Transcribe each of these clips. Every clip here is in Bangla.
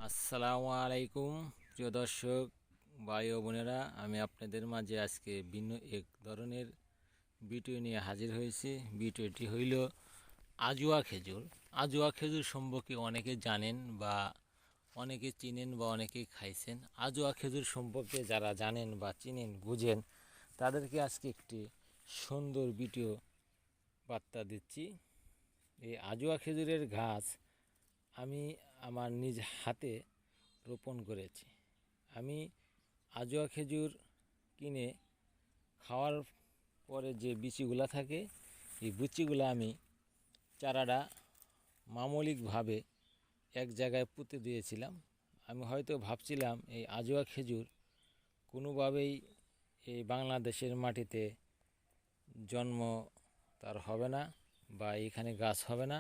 আসসালামু আলাইকুম প্রিয় দর্শক ভাই ও বোনেরা, আমি আপনাদের মাঝে আজকে ভিন্ন এক ধরনের ভিডিও নিয়ে হাজির হয়েছি। ভিডিওটি হইল আজুয়া খেজুর। আজুয়া খেজুর সম্পর্কে অনেকে জানেন বা অনেকে চিনেন বা অনেকে খাইছেন। আজুয়া খেজুর সম্পর্কে যারা জানেন বা চিনেন বুঝেন তাদেরকে আজকে একটি সুন্দর ভিডিও বার্তা দিচ্ছি। এই আজুয়া খেজুরের গাছ আমি আমার নিজ হাতে রোপণ করেছি। আমি আজোয়া খেজুর কিনে খাওয়ার পরে যে বিচিগুলা থাকে, এই বিচিগুলা আমি চারাটা মামলিকভাবে এক জায়গায় পুঁতে দিয়েছিলাম। আমি হয়তো ভাবছিলাম এই আজোয়া খেজুর কোনোভাবেই এই বাংলাদেশের মাটিতে জন্ম তার হবে না বা এখানে গাছ হবে না।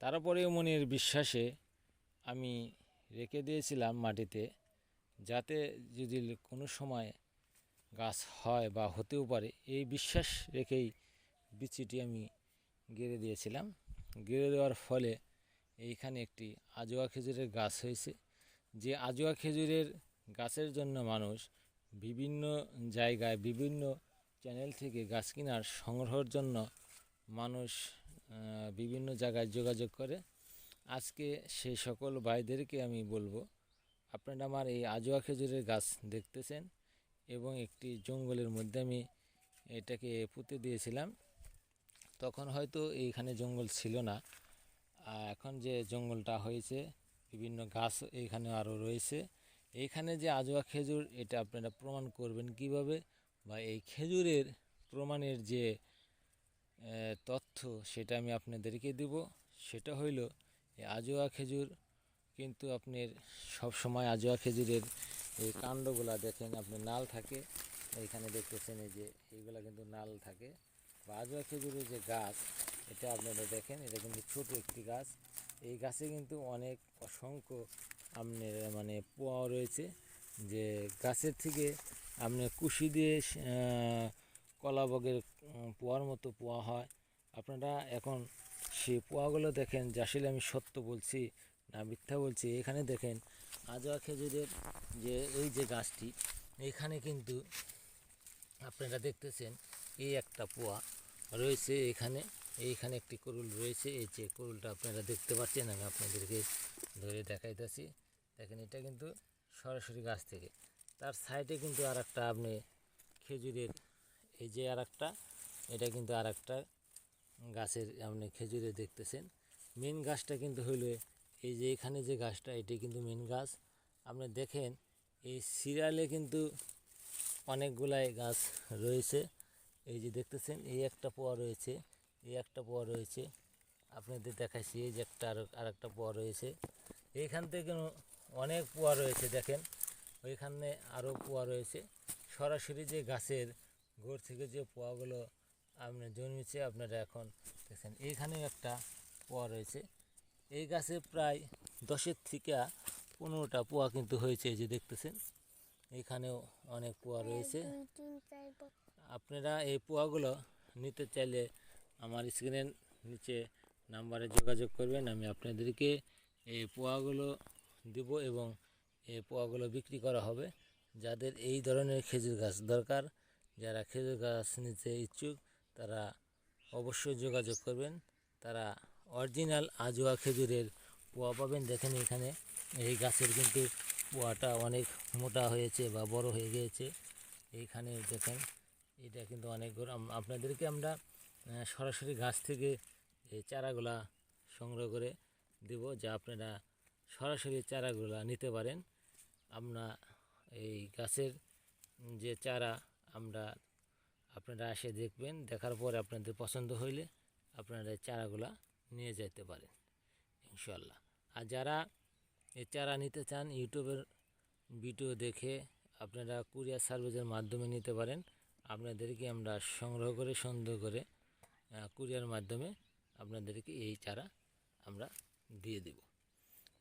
তারপরেও মনের বিশ্বাসে আমি রেখে দিয়েছিলাম মাটিতে, যাতে যদি কোনো সময় গাছ হয় বা হতেও পারে, এই বিশ্বাস রেখেই বিচিটি আমি গেড়ে দিয়েছিলাম। গেড়ে দেওয়ার ফলে এইখানে একটি আজোয়া খেজুরের গাছ হয়েছে। যে আজোয়া খেজুরের গাছের জন্য মানুষ বিভিন্ন জায়গায় বিভিন্ন চ্যানেল থেকে গাছ কেনার সংগ্রহের জন্য মানুষ বিভিন্ন জায়গায় যোগাযোগ করে। আজকে সেই সকল ভাইদেরকে আমি বলবো, আপনারা আমার এই আজোয়া খেজুরের গাছ দেখতেছেন এবং একটি জঙ্গলের মধ্যে আমি এটাকে পুঁতে দিয়েছিলাম। তখন হয়তো এইখানে জঙ্গল ছিল না, এখন যে জঙ্গলটা হয়েছে, বিভিন্ন গাছ এইখানে আরও রয়েছে। এইখানে যে আজোয়া খেজুর, এটা আপনারা প্রমাণ করবেন কিভাবে, বা এই খেজুরের প্রমাণের যে তথ্য সেটা আমি আপনাদেরকে দেব। সেটা হইল এই আজোয়া খেজুর কিন্তু আপনার সব সময় আজোয়া খেজুরের এই কাণ্ডগুলা দেখেন আপনি নাল থাকে, এইখানে দেখতেছেন এই যে এইগুলা কিন্তু নাল থাকে। বা আজোয়া খেজুরের যে গাছ, এটা আপনারা দেখেন, এটা কিন্তু ছোট একটি গাছ। এই গাছে কিন্তু অনেক অসংখ্য আপনার মানে পোয়া রয়েছে, যে গাছের থেকে আপনার কুশি দিয়ে কলাবগের পোয়ার মতো পোয়া হয়। আপনারা এখন সেই পোয়াগুলো দেখেন যে আসলে আমি সত্য বলছি না মিথ্যা বলছি। এখানে দেখেন আজোয়া খেজুরের যে এই যে গাছটি, এইখানে কিন্তু আপনারা দেখতেছেন এই একটা পোয়া রয়েছে। এইখানে একটি করুল রয়েছে। এই যে করুলটা আপনারা দেখতে পাচ্ছেন, আমি আপনাদেরকে ধরে দেখাইতেছি। দেখেন এটা কিন্তু সরাসরি গাছ থেকে। তার সাইডে কিন্তু আর একটা আপনি খেজুরের এই যে আর একটা, এটা কিন্তু আর একটা গাছের আপনি খেজুরে দেখতেছেন। মেন গাছটা কিন্তু হইল এই যে এখানে যে গাছটা, এটি কিন্তু মেন গাছ। আপনি দেখেন এই সিরিয়ালে কিন্তু অনেকগুলাই গাছ রয়েছে। এই যে দেখতেছেন এই একটা পোয়া রয়েছে, এই একটা পোয়া রয়েছে, আপনাদের দেখাইছি এই যে একটা আর একটা পোয়া রয়েছে। এইখান থেকে অনেক পোয়া রয়েছে, দেখেন ওইখানে আরও পোয়া রয়েছে। সরাসরি যে গাছের গোড় থেকে যে পোয়াগুলো আপনার জন্মেছে আপনারা এখন দেখছেন। এইখানেও একটা পোয়া রয়েছে। এই গাছে প্রায় 10 থেকে 15টা পোয়া কিন্তু হয়েছে, এই যে দেখতেছেন এখানেও অনেক পোয়া রয়েছে। আপনারা এই পোয়াগুলো নিতে চাইলে আমার স্ক্রিনের নিচে নাম্বারে যোগাযোগ করবেন, আমি আপনাদেরকে এই পোয়াগুলো দেব এবং এই পোয়াগুলো বিক্রি করা হবে। যাদের এই ধরনের খেজুর গাছ দরকার, যারা খেজুর গাছ নিতে ইচ্ছুক, তারা অবশ্যই যোগাযোগ করবেন। তারা অরিজিনাল আজোয়া খেজুরের পোয়া পাবেন। দেখেন এখানে এই গাছের কিন্তু পোয়াটা অনেক মোটা হয়েছে বা বড় হয়ে গিয়েছে। এইখানে দেখেন এটা কিন্তু অনেক আপনাদেরকে আমরা সরাসরি গাছ থেকে এই চারাগুলা সংগ্রহ করে দেব, যা আপনারা সরাসরি চারাগুলা নিতে পারেন। আমরা এই গাছের যে চারা আপনারা এসে দেখবেন, দেখার পরে আপনাদের পছন্দ হইলে আপনারা এই চারাগুলা নিয়ে যেতে পারেন ইনশাল্লাহ। আর যারা এই চারা নিতে চান, ইউটিউবের ভিডিও দেখে আপনারা কুরিয়ার সার্ভিসের মাধ্যমে নিতে পারেন। আপনাদেরকে আমরা সংগ্রহ করে সুন্দর করে কুরিয়ার মাধ্যমে আপনাদেরকে এই চারা আমরা দিয়ে দেব।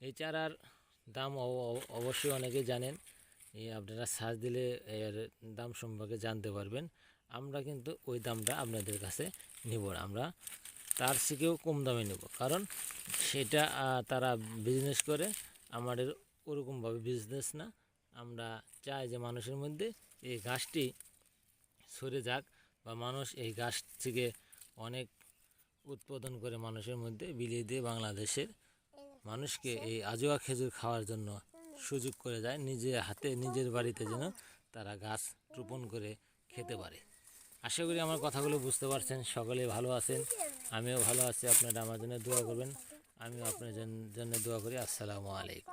এই চারার দাম অবশ্যই অনেকে জানেন, এই আপনারা সার্চ দিলে এর দাম সম্পর্কে জানতে পারবেন। আমরা কিন্তু ওই দামটা আপনাদের কাছে নেব না, আমরা তার থেকেও কম দামে নেব, কারণ সেটা তারা বিজনেস করে, আমাদের ওরকমভাবে বিজনেস না। আমরা চাই যে মানুষের মধ্যে এই গাছটি সরে যাক, বা মানুষ এই গাছ থেকে অনেক উৎপাদন করে মানুষের মধ্যে বিলিয়ে দিয়ে বাংলাদেশের মানুষকে এই আজোয়া খেজুর খাওয়ার জন্য সুযোগ করে যায়, নিজের হাতে নিজের বাড়িতে যেন তারা গাছ রোপণ করে খেতে পারে। আশা করি আমার কথাগুলো বুঝতে পারছেন, সকলে ভালো আছেন, আমিও ভালো আছি। আপনারা আমার জন্য দোয়া করবেন, আমিও আপনার জন্য দোয়া করি। আসসালামু আলাইকুম।